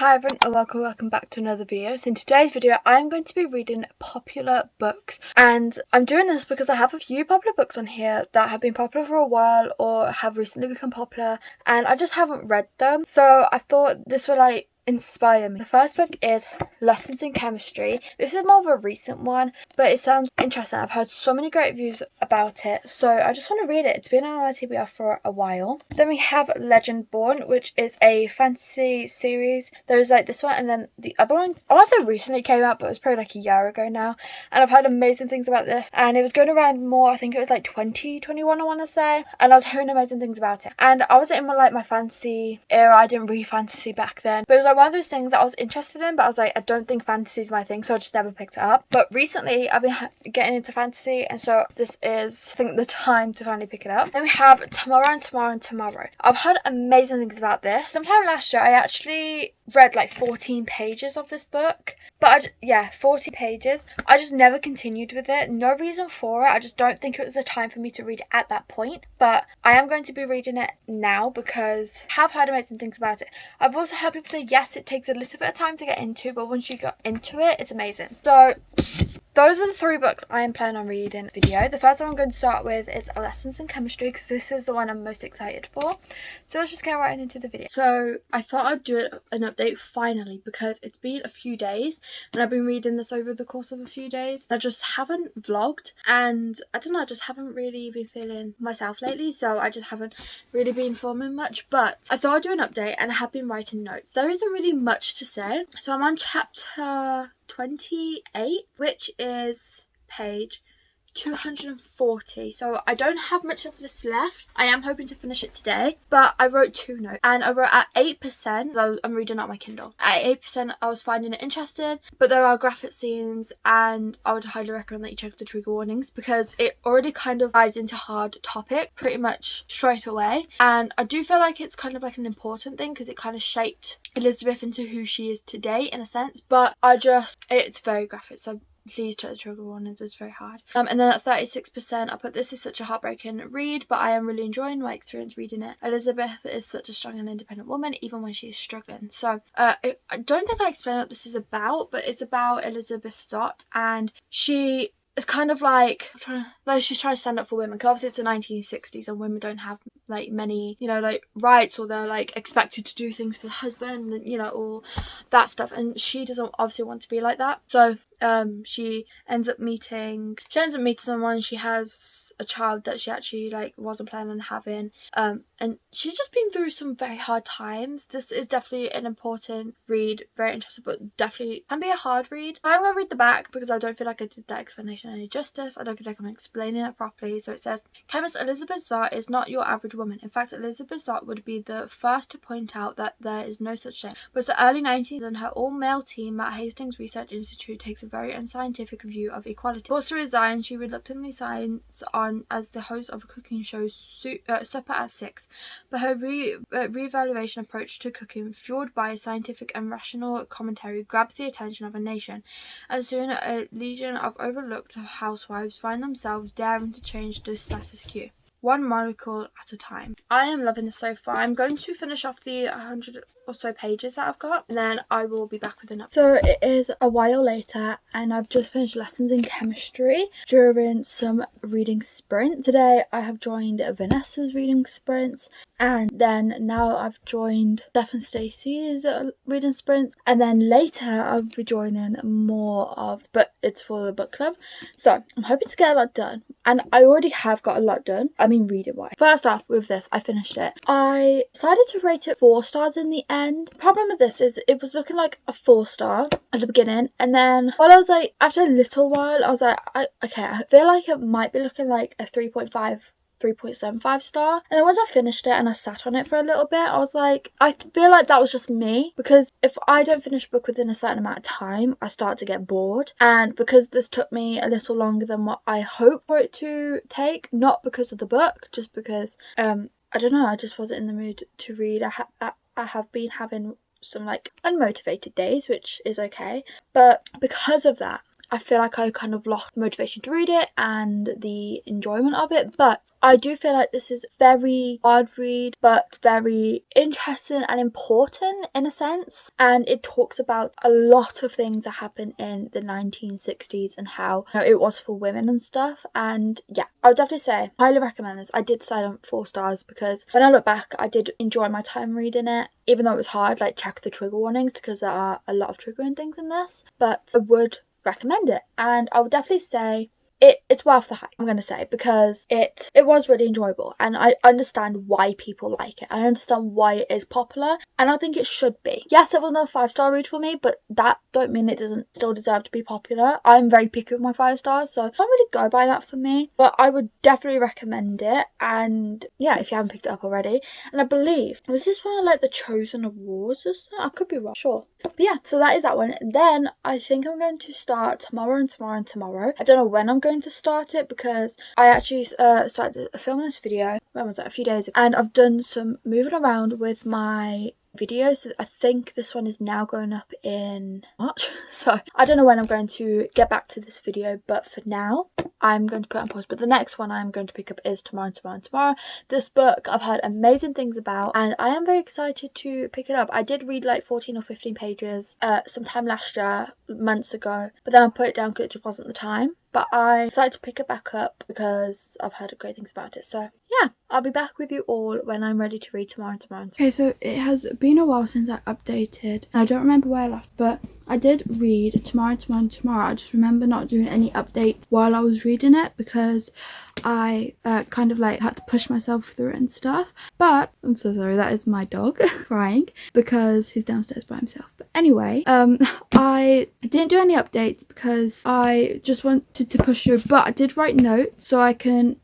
Hi everyone and welcome back to another video. So in today's video I'm going to be reading popular books, and I'm doing this because I have a few popular books on here that have been popular for a while or have recently become popular and I just haven't read them, so I thought this would inspire me. The first book is Lessons in Chemistry. This is more of a recent one, but it sounds interesting. I've heard so many great reviews about it, so I just want to read it. It's been on my TBR for a while. Then we have Legendborn, which is a fantasy series. There is this one, and then the other one I want to say recently came out, but it was probably a year ago now, and I've heard amazing things about this, and it was going around more, I think it was 2021 I want to say, and I was hearing amazing things about it. And I wasn't in my fantasy era. I didn't read fantasy back then, but it was one of those things that I was interested in, but I was I don't think fantasy is my thing, so I just never picked it up. But recently I've been getting into fantasy, and so this is, I think, the time to finally pick it up. Then we have Tomorrow and Tomorrow and Tomorrow. I've heard amazing things about this. Sometime last year I actually read 14 pages of this book, but 40 pages. I just never continued with it. No reason for it. I just don't think it was the time for me to read it at that point, but I am going to be reading it now because I have heard amazing things about it. I've also heard people say yes, it takes a little bit of time to get into, but once you get into it, it's amazing. So those are the three books I am planning on reading in the video. The first one I'm going to start with is Lessons in Chemistry, because this is the one I'm most excited for. So let's just get right into the video. So I thought I'd do an update finally, because it's been a few days and I've been reading this over the course of a few days. I just haven't vlogged, and I don't know, I just haven't really been feeling myself lately, so I just haven't really been filming much. But I thought I'd do an update, and I have been writing notes. There isn't really much to say, so I'm on chapter 28, which is page 240, so I don't have much of this left. I am hoping to finish it today, but I wrote 2 notes, and I wrote at 8%. So I'm reading out my Kindle. At 8% I was finding it interesting, but there are graphic scenes, and I would highly recommend that you check the trigger warnings, because it already kind of dives into hard topic pretty much straight away, and I do feel like it's kind of an important thing, because it kind of shaped Elizabeth into who she is today in a sense. But it's very graphic, so please check the trigger warnings, it's very hard. And then at 36% I put, this is such a heartbreaking read, but I am really enjoying my experience reading it. Elizabeth is such a strong and independent woman, even when she's struggling. So I don't think I explained what this is about, but it's about Elizabeth Zott, and she is kind of she's trying to stand up for women, because obviously it's the 1960s and women don't have many rights, or they're expected to do things for the husband, and all that stuff, and she doesn't obviously want to be like that. So she ends up meeting someone. She has a child that she actually wasn't planning on having, and she's just been through some very hard times. This is definitely an important read, very interesting, but definitely can be a hard read. I'm gonna read the back because I don't feel like I did that explanation any justice. I don't feel like I'm explaining it properly. So it says, chemist Elizabeth Zott is not your average woman. In fact, Elizabeth Zott would be the first to point out that there is no such thing. But it's the early 90s, and her all-male team at Hastings Research Institute takes a very unscientific view of equality. Forced to resign, she reluctantly signs on as the host of a cooking show, Supper at 6. But her re-evaluation approach to cooking, fueled by a scientific and rational commentary, grabs the attention of a nation. And soon a legion of overlooked housewives find themselves daring to change the status quo, one molecule at a time. I am loving this so far. I'm going to finish off the 100 or so pages that I've got, and then I will be back with an update. So it is a while later, and I've just finished Lessons in Chemistry during some reading sprint. Today I have joined Vanessa's reading sprints, and then now I've joined Steph and Stacey's reading sprints, and then later I'll be joining more of, but it's for the book club. So I'm hoping to get a lot done, and I already have got a lot done. I mean, reading wise. First off, with this, I finished it. I decided to rate it 4 stars in the end. Problem with this is it was looking like a 4-star at the beginning, and then while I was after a little while, I was okay, I feel like it might be looking like a 3.75 star. And then once I finished it and I sat on it for a little bit, I was I feel like that was just me, because if I don't finish a book within a certain amount of time, I start to get bored. And because this took me a little longer than what I hoped for it to take, not because of the book, just because I don't know, I just wasn't in the mood to read. I have been having some unmotivated days, which is okay, but because of that, I feel like I kind of lost motivation to read it and the enjoyment of it. But I do feel like this is very hard read, but very interesting and important in a sense. And it talks about a lot of things that happened in the 1960s and how, you know, it was for women and stuff. And yeah, I would definitely say highly recommend this. I did decide on 4 stars because when I look back, I did enjoy my time reading it, even though it was hard. Like, check the trigger warnings because there are a lot of triggering things in this, but I would recommend it. And I would definitely say it's worth the hype, I'm gonna say, because it was really enjoyable, and I understand why people like it. I understand why it is popular, and I think it should be. Yes, it was not a 5-star read for me, but that don't mean it doesn't still deserve to be popular. I'm very picky with my 5 stars, so I don't really go by that for me, but I would definitely recommend it. And yeah, if you haven't picked it up already. And I believe, was this one of like the Chosen Awards or something? I could be wrong, sure. But yeah, so that is that one. Then I think I'm going to start tomorrow and tomorrow and tomorrow. I don't know when I'm going to start it because I actually started filming this video, when was that, a few days ago, and I've done some moving around with my videos. I think this one is now going up in March, so I don't know when I'm going to get back to this video, but for now I'm going to put it on pause. But the next one I'm going to pick up is tomorrow and tomorrow and tomorrow. This book I've heard amazing things about, and I am very excited to pick it up. I did read like 14 or 15 pages sometime last year, months ago, but then I put it down because it just wasn't the time. But I decided to pick it back up because I've heard great things about it. So yeah, I'll be back with you all when I'm ready to read tomorrow and tomorrow and tomorrow. Okay, so it has been a while since I updated, and I don't remember where I left, but I did read tomorrow and tomorrow and tomorrow. I just remember not doing any updates while I was reading it because I kind of like had to push myself through it and stuff. But I'm so sorry, that is my dog crying because he's downstairs by himself. But anyway, I didn't do any updates because I just wanted to push through, but I did write notes so I can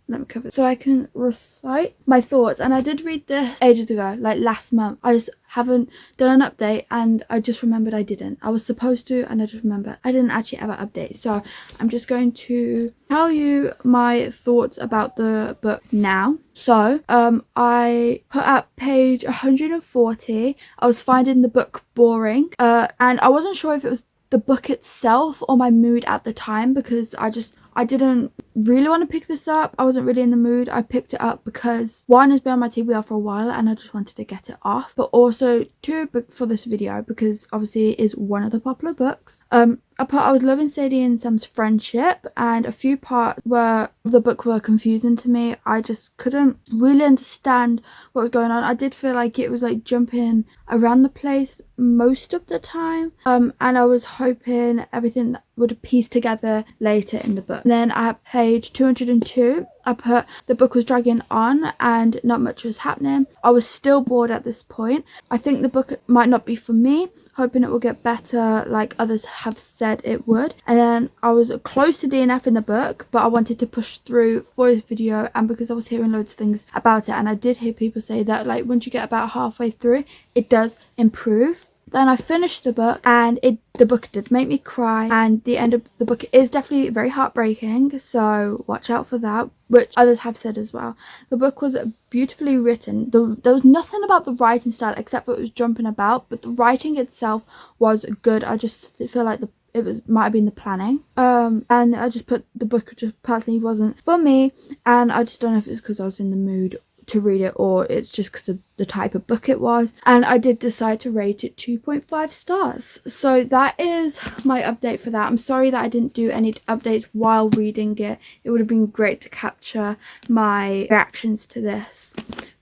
recite my thoughts. And I did read this ages ago, like last month. I just haven't done an update, and I just remembered I didn't. I was supposed to, and I just remember I didn't actually ever update. So I'm just going to tell you my thoughts about the book now. So I put at page 140, I was finding the book boring, and I wasn't sure if it was the book itself or my mood at the time, because I didn't really want to pick this up. I wasn't really in the mood. I picked it up because one, has been on my TBR for a while and I just wanted to get it off, but also two, for this video because obviously it is one of the popular books. I was loving Sadie and Sam's friendship, and a few parts of the book were confusing to me. I just couldn't really understand what was going on. I did feel like it was like jumping around the place most of the time, and I was hoping everything that would piece together later in the book. Then at page 202, I put the book was dragging on and not much was happening. I was still bored at this point. I think the book might not be for me, hoping it will get better like others have said it would. And then I was close to DNF in the book, but I wanted to push through for this video, and because I was hearing loads of things about it, and I did hear people say that like once you get about halfway through it does improve. Then I finished the book, and the book did make me cry, and the end of the book is definitely very heartbreaking, so watch out for that, which others have said as well. The book was beautifully written. There was nothing about the writing style except for it was jumping about, but the writing itself was good. I just feel like might have been the planning, and I just put the book just personally wasn't for me, and I just don't know if it's because I was in the mood to read it or it's just because of the type of book it was. And I did decide to rate it 2.5 stars. So that is my update for that. I'm sorry that I didn't do any updates while reading it. It would have been great to capture my reactions to this.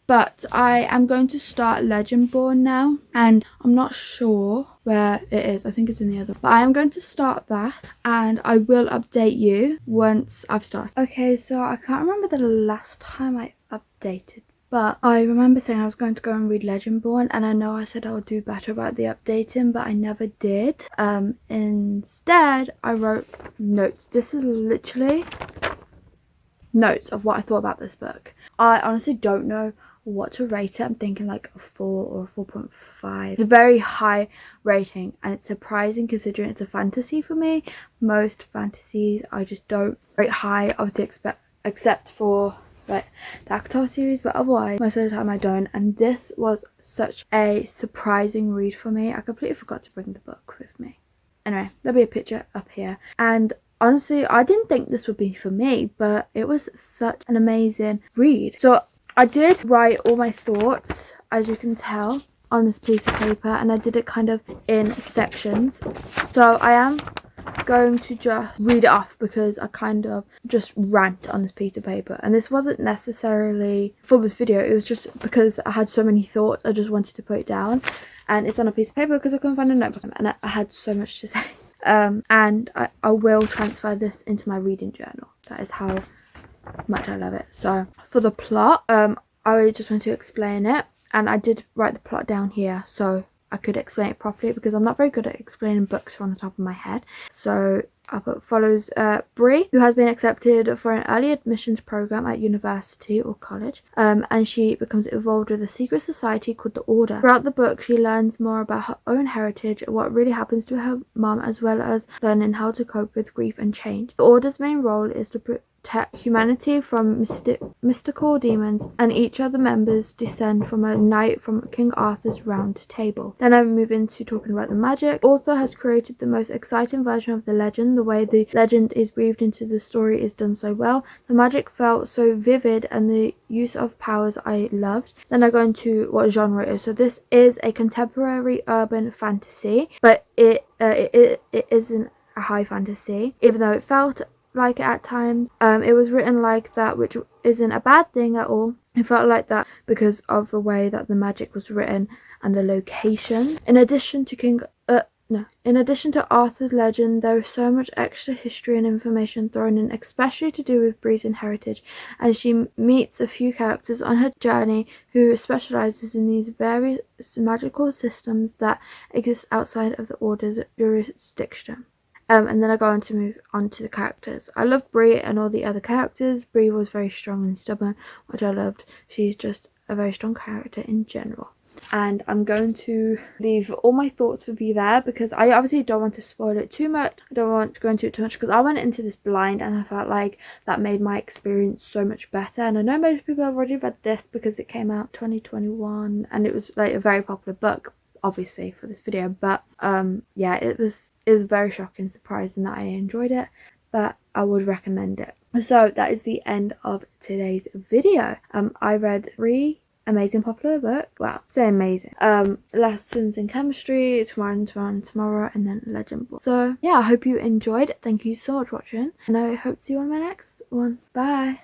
But I am going to start Legendborn now, and I'm not sure where it is. I think it's in the other, but I am going to start that, and I will update you once I've started. Okay, so I can't remember the last time I updated, but I remember saying I was going to go and read Legendborn, and I know I said I would do better about the updating, but I never did. Instead I wrote notes. This is literally notes of what I thought about this book. I honestly don't know what to rate it. I'm thinking like a 4 or a 4.5. It's a very high rating, and it's surprising considering it's a fantasy for me. Most fantasies I just don't rate high, obviously except for like the Actor series, but otherwise most of the time I don't. And this was such a surprising read for me. I completely forgot to bring the book with me. anyway, there'll be a picture up here. And honestly, I didn't think this would be for me, but it was such an amazing read. So I did write all my thoughts, as you can tell, on this piece of paper, and I did it kind of in sections. So I am going to just read it off because I kind of just rant on this piece of paper, and this wasn't necessarily for this video, it was just because I had so many thoughts. I just wanted to put it down, and it's on a piece of paper because I couldn't find a notebook, and I had so much to say. And I will transfer this into my reading journal. That is how much I love it. So for the plot, I just want to explain it, and I did write the plot down here so I could explain it properly because I'm not very good at explaining books from the top of my head. So I put follows Bree, who has been accepted for an early admissions program at university or college, and she becomes involved with a secret society called the Order. Throughout the book, she learns more about her own heritage, what really happens to her mum, as well as learning how to cope with grief and change. The Order's main role is to protect humanity from mystical demons, and each of the members descend from a knight from King Arthur's Round Table. Then I move into talking about the magic. The author has created the most exciting version of the legend. The way the legend is breathed into the story is done so well. The magic felt so vivid, and the use of powers I loved. Then I go into what genre it is. So this is a contemporary urban fantasy, but it isn't a high fantasy, even though it felt like it at times. It was written like that, which isn't a bad thing at all. It felt like that because of the way that the magic was written and the location. In addition to Arthur's legend, there is so much extra history and information thrown in, especially to do with Bree's heritage, and she meets a few characters on her journey who specializes in these various magical systems that exist outside of the Order's jurisdiction. And then I go on to move on to the characters. I love Bree and all the other characters. Bree was very strong and stubborn, which I loved. She's just a very strong character in general. And I'm going to leave all my thoughts with you there because I obviously don't want to spoil it too much. I don't want to go into it too much because I went into this blind, and I felt like that made my experience so much better. And I know most people have already read this because it came out 2021 and it was like a very popular book, obviously, for this video. But yeah, it was very shocking, surprising that I enjoyed it, but I would recommend it. So that is the end of today's video. I read 3 amazing popular books. Wow, so amazing. Lessons in Chemistry, Tomorrow, and then Legendborn. So yeah, I hope you enjoyed. Thank you so much for watching, and I hope to see you on my next one. Bye.